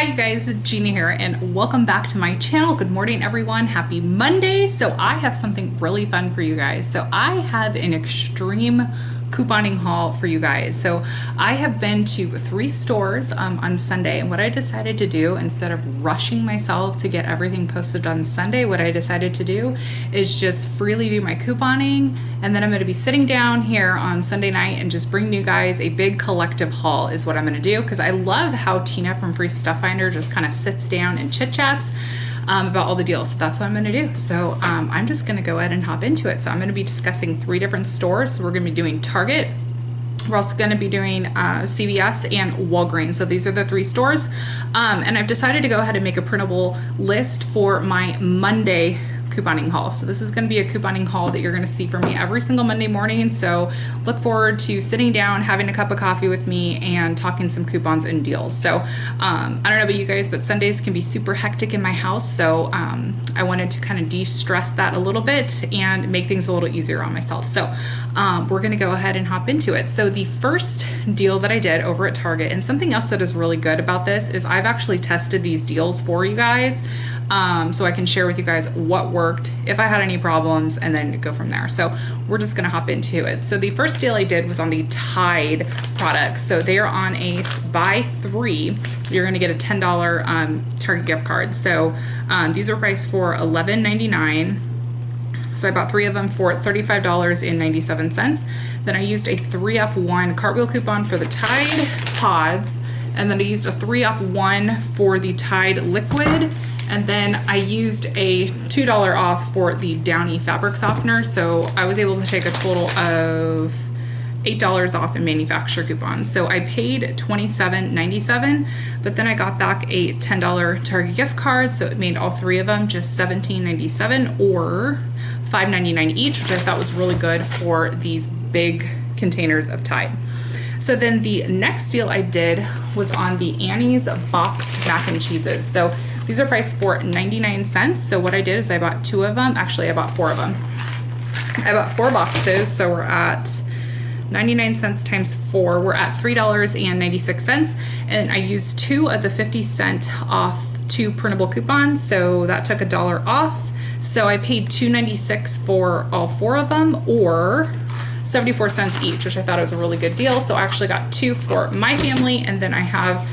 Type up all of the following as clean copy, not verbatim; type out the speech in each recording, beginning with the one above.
Hi guys, it's Gina here and welcome back to my channel. Good morning everyone, happy Monday. So I have something really fun for you guys. So I have an extreme couponing haul for you guys. So I have been to 3 stores on Sunday, and what I decided to do, instead of rushing myself to get everything posted on Sunday, what I decided to do is just freely do my couponing, and then I'm going to be sitting down here on Sunday night and just bring you guys a big collective haul is what I'm going to do, because I love how Tina from Free Stuff Finder just kind of sits down and chit chats about all the deals. So that's what I'm going to do. So I'm just going to go ahead and hop into it. So I'm going to be discussing 3 different stores. So we're going to be doing Target. We're also going to be doing CVS and Walgreens. So these are the 3 stores. And I've decided to go ahead and make a printable list for my Monday couponing haul. So this is going to be a couponing haul that you're going to see from me every single Monday morning. And so look forward to sitting down, having a cup of coffee with me and talking some coupons and deals. So I don't know about you guys, but Sundays can be super hectic in my house. So I wanted to kind of de-stress that a little bit and make things a little easier on myself. So we're going to go ahead and hop into it. So the first deal that I did over at Target, and something else that is really good about this is I've actually tested these deals for you guys. So I can share with you guys what worked, if I had any problems, and then go from there. So we're just gonna hop into it. So the first deal I did was on the Tide products. So they are on a buy 3, you're gonna get a $10 Target gift card. So these are priced for $11.99. So I bought 3 of them for $35.97. Then I used a 3-off-1 cartwheel coupon for the Tide pods, and then I used a 3-off-1 for the Tide liquid. And then I used a $2 off for the Downy fabric softener. So I was able to take a total of $8 off in manufacturer coupons. So I paid $27.97, but then I got back a $10 Target gift card. So it made all 3 of them just $17.97 or $5.99 each, which I thought was really good for these big containers of Tide. So then the next deal I did was on the Annie's boxed mac and cheeses. So these are priced for 99 cents. So what I did is I bought 2 of them. Actually, I bought 4 of them. I bought 4 boxes. So we're at 99 cents times 4. We're at $3.96. And I used 2 of the 50-cent off 2 printable coupons. So that took $1 off. So I paid $2.96 for all 4 of them, or 74 cents each, which I thought was a really good deal. So I actually got 2 for my family, and then I have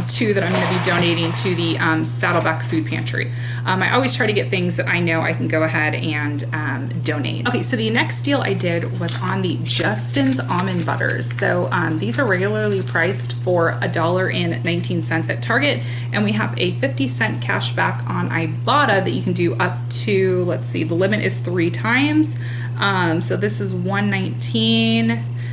2 that I'm going to be donating to the Saddleback Food Pantry. I always try to get things that I know I can go ahead and donate. Okay, so the next deal I did was on the Justin's almond butters. So these are regularly priced for $1.19 at Target, and we have a 50-cent cash back on Ibotta that you can do up to, let's see, the limit is 3 times. So this is $1.19.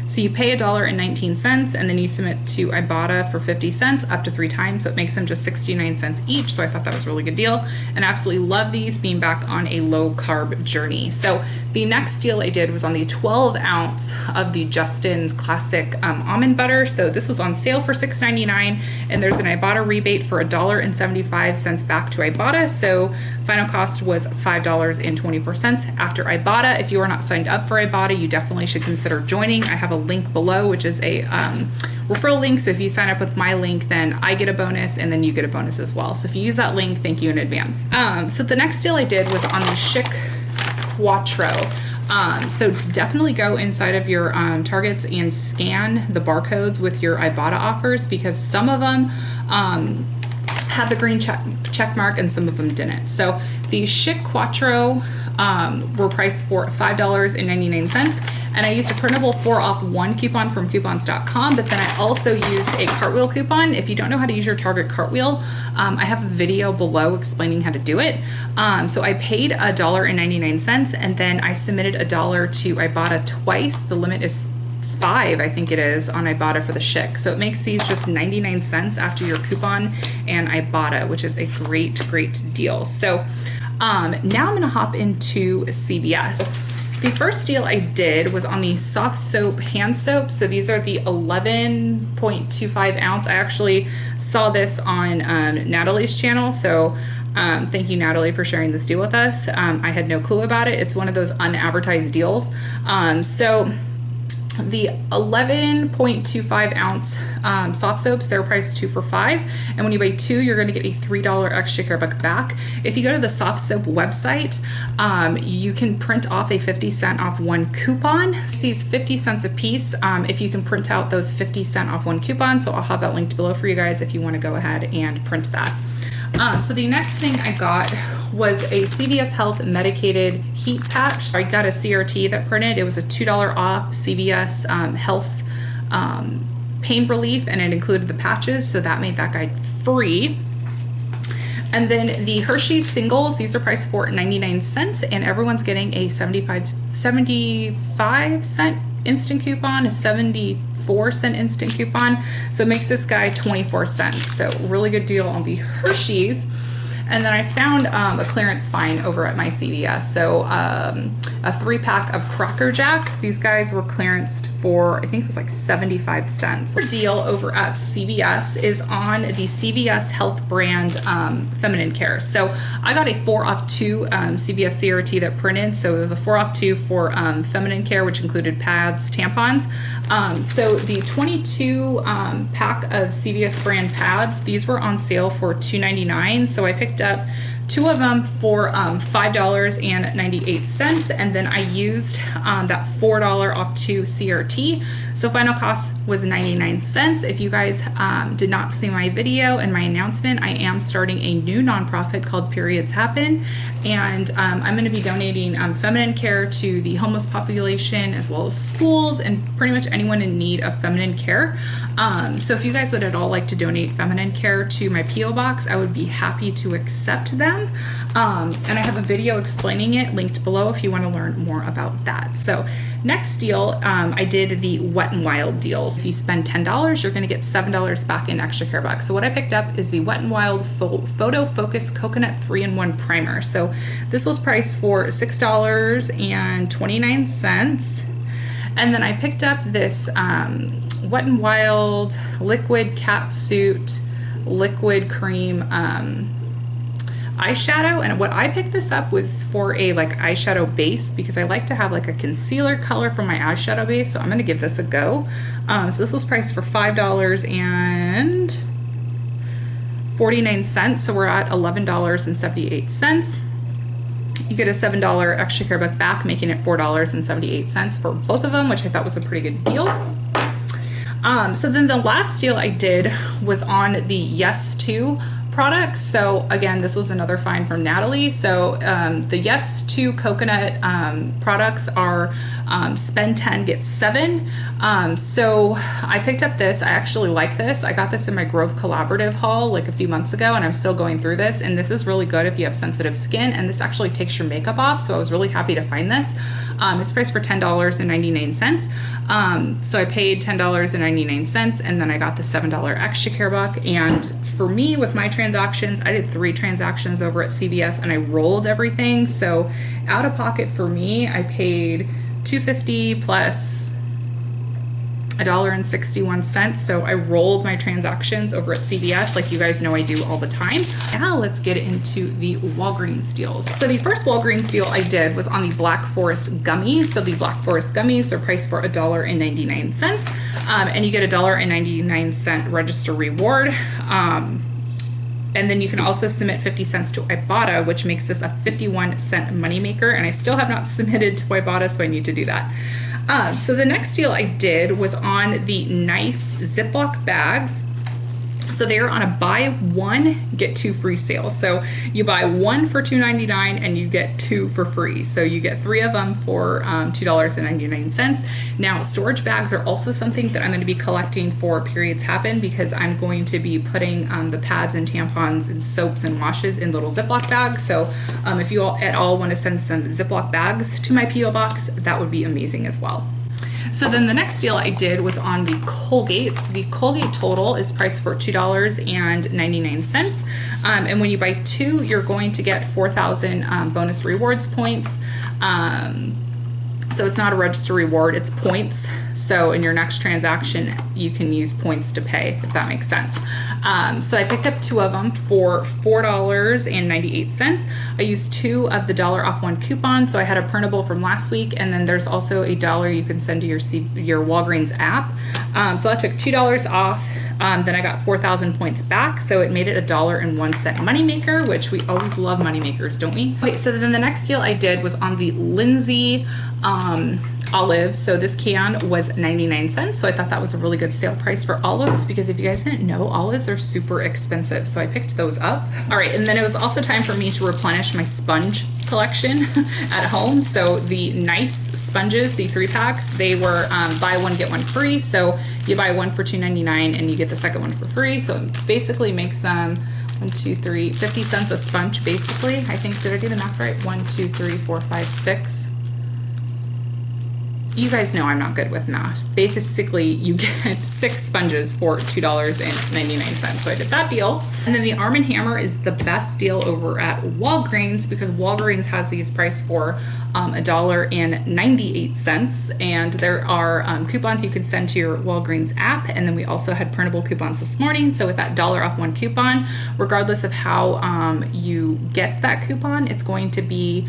So you pay $1.19 and then you submit to Ibotta for 50 cents up to 3 times. So it makes them just 69 cents each. So I thought that was a really good deal, and I absolutely love these, being back on a low carb journey. So the next deal I did was on the 12 ounce of the Justin's classic almond butter. So this was on sale for $6.99, and there's an Ibotta rebate for $1.75 back to Ibotta. So final cost was $5.24 after Ibotta. If you are not signed up for Ibotta, you definitely should consider joining. I have a link below, which is a referral link. So if you sign up with my link, then I get a bonus, and then you get a bonus as well. So if you use that link, thank you in advance. So the next deal I did was on the Chic Quattro. So definitely go inside of your Targets and scan the barcodes with your Ibotta offers, because some of them had the green check mark and some of them didn't. So the Chic Quattro were priced for $5.99, and I used a printable 4-off-1 coupon from coupons.com, but then I also used a cartwheel coupon. If you don't know how to use your Target cartwheel, I have a video below explaining how to do it. So I paid $1.99, and then I submitted $1 to Ibotta twice. The limit is 5, I think it is, on Ibotta for the Chic. So it makes these just 99 cents after your coupon and Ibotta, which is a great, great deal. So now I'm gonna hop into CVS. The first deal I did was on the soft soap hand soap. So these are the 11.25 ounce. I actually saw this on Natalie's channel. So thank you, Natalie, for sharing this deal with us. I had no clue about it. It's one of those unadvertised deals. So the 11.25 ounce soft soaps, they're priced 2 for $5, and when you buy 2, you're going to get a $3 extra care buck back. If you go to the soft soap website, you can print off a 50-cent off 1 coupon. These 50 cents a piece if you can print out those 50-cent off 1 coupon, so I'll have that linked below for you guys if you want to go ahead and print that. So the next thing I got was a CVS Health medicated heat patch. I got a CRT that printed. It was a $2 off CVS Health pain relief, and it included the patches, so that made that guy free. And then the Hershey's singles, these are priced for 99 cents, and everyone's getting a 75 cent instant coupon, a 74-cent instant coupon, so it makes this guy 24 cents. So really good deal on the Hershey's. And then I found a clearance find over at my CVS. So a 3-pack of Cracker Jacks. These guys were clearanced for, I think it was like 75 cents. The deal over at CVS is on the CVS Health brand feminine care. So I got a 4 off 2 CVS CRT that printed. So it was a 4 off 2 for feminine care, which included pads, tampons. So the 22 pack of CVS brand pads, these were on sale for $2.99. So I picked up 2 of them for $5.98, and then I used that $4 off 2 CRT, so final cost was 99 cents. If you guys did not see my video and my announcement, I am starting a new nonprofit called Periods Happen, and I'm going to be donating feminine care to the homeless population as well as schools and pretty much anyone in need of feminine care. So if you guys would at all like to donate feminine care to my P.O. box, I would be happy to accept them. And I have a video explaining it linked below if you want to learn more about that. So next deal, I did the Wet n Wild deals. If you spend $10, you're going to get $7 back in extra care bucks. So what I picked up is the Wet n Wild Photo Focus Coconut 3-in-1 Primer. So this was priced for $6.29. And then I picked up this Wet n Wild Liquid Catsuit Liquid Cream eyeshadow, and what I picked this up was for a like eyeshadow base because I like to have like a concealer color for my eyeshadow base, so I'm gonna give this a go. So this was priced for $5.49, so we're at $11.78. You get a $7 extra care buck back, making it $4.78 for both of them, which I thought was a pretty good deal. So then the last deal I did was on the Yes To products. So again, this was another find from Natalie. So the Yes To coconut products are spend 10, get 7. So I picked up this. I actually like this. I got this in my Grove Collaborative haul like a few months ago, and I'm still going through this. And this is really good if you have sensitive skin, and this actually takes your makeup off. So I was really happy to find this. It's priced for $10.99. So I paid $10.99, and then I got the $7 extra care buck. And for me, with my transactions, I did 3 transactions over at CVS, and I rolled everything. So out of pocket for me, I paid $2.50 plus $1.61. So I rolled my transactions over at CVS, like you guys know I do all the time. Now let's get into the Walgreens deals. So the first Walgreens deal I did was on the Black Forest gummies. So the Black Forest gummies are priced for $1.99, and you get $1.99 register reward. And then you can also submit 50 cents to Ibotta, which makes this a 51-cent moneymaker. And I still have not submitted to Ibotta, so I need to do that. So the next deal I did was on the nice Ziploc bags. So they're on a buy 1, get 2 free sale. So you buy 1 for $2.99 and you get 2 for free. So you get 3 of them for $2.99. Now, storage bags are also something that I'm going to be collecting for Periods Happen, because I'm going to be putting the pads and tampons and soaps and washes in little Ziploc bags. So if you all at all want to send some Ziploc bags to my P.O. box, that would be amazing as well. So then the next deal I did was on the Colgate. So the Colgate total is priced for $2.99. And when you buy 2, you're going to get 4,000 bonus rewards points. So it's not a register reward, it's points. So in your next transaction, you can use points to pay, if that makes sense. So I picked up 2 of them for $4.98. I used 2 of the $1 off 1 coupon. So I had a printable from last week, and then there's also a $1 you can send to your Walgreens app. So that took $2 off. Then I got 4,000 points back, so it made it a $1.01 moneymaker, which we always love moneymakers, don't we? Okay, so then the next deal I did was on the Lindsay olives. So this can was 99 cents. So I thought that was a really good sale price for olives, because if you guys didn't know, olives are super expensive. So I picked those up. All right, and then it was also time for me to replenish my sponge collection at home. So the nice sponges, the 3-packs, they were buy one get one free. So you buy one for $2.99 and you get the second one for free. So it basically makes 50 cents a sponge basically. I think, did I do the math right? 1, 2, 3, 4, 5, 6. You guys know I'm not good with math. Basically, you get 6 sponges for $2.99. So I did that deal. And then the Arm & Hammer is the best deal over at Walgreens, because Walgreens has these priced for $1.98. And there are coupons you can send to your Walgreens app. And then we also had printable coupons this morning. So with that $1 off 1 coupon, regardless of how you get that coupon, it's going to be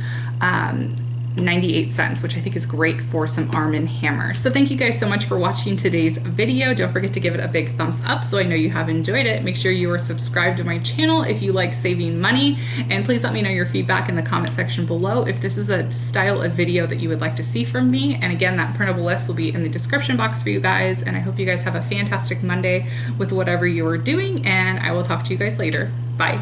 98 cents, which I think is great for some Arm & Hammer. So thank you guys so much for watching today's video. Don't forget to give it a big thumbs up so I know you have enjoyed it. Make sure you are subscribed to my channel if you like saving money, and please let me know your feedback in the comment section below if this is a style of video that you would like to see from me. And again, that printable list will be in the description box for you guys, and I hope you guys have a fantastic Monday with whatever you are doing, and I will talk to you guys later.